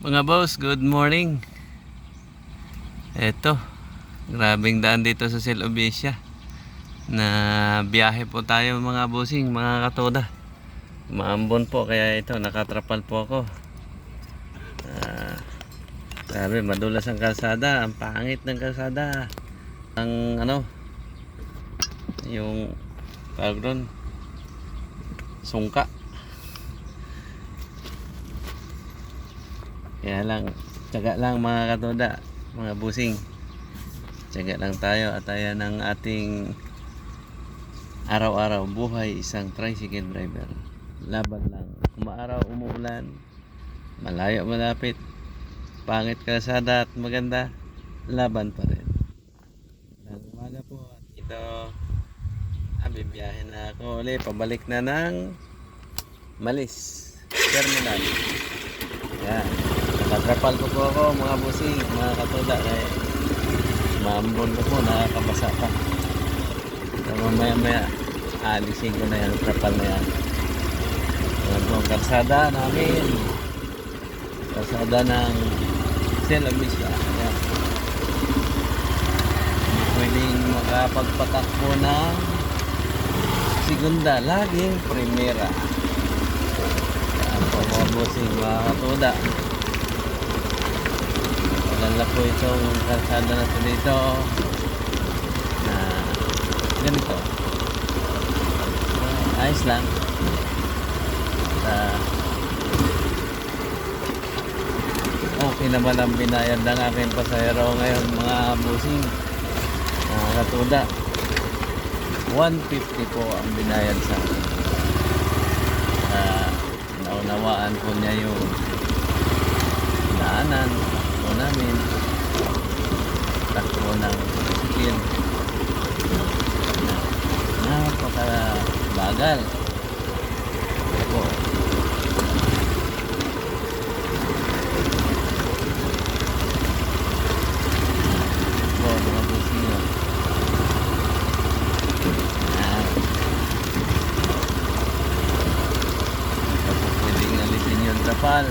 Mga boss, good morning. Eto, grabing daan dito sa Silobisya. Na biyahe po tayo mga bossing, mga katoda. Maambon po, kaya ito, nakatrapal po ako. Sabi, madulas ang kalsada, ang pangit ng kalsada. Ang yung tawag doon, sungka. Kaya lang, tiyaga lang mga katoda, mga busing. Tiyaga lang tayo at ayan ang ating araw-araw buhay isang tricycle driver. Laban lang. Umaaraw, umuulan, malayo, malapit, pangit kalsada at maganda, laban pa rin. Ng umaga po at ito, bibiyahin na ako ulit, pabalik na ng Malis Terminal. Yan. Nakatrapal ko ako mga busing, mga katoda, kaya maambon ko po, nakakabasa pa. So mamaya alisin ko na yan, trapal na yan. Yan po ang kalsada namin, kalsada ng Silobisya. Yan. Hindi pwedeng makapagpatakbo ng segunda, laging primera. Yan po mga busing, mga katoda. Lala po itong kalsada na dito na ganito, ayos lang. Okay naman ang binayad ng aking pasahero ngayon mga busing, katuda. 150 po ang binayad sa akin. Naunawaan po niya yung daanan namin, takbo ng skill, napakabagal po. Mga busing yun. Tapos pwedeng alisin yung trapal.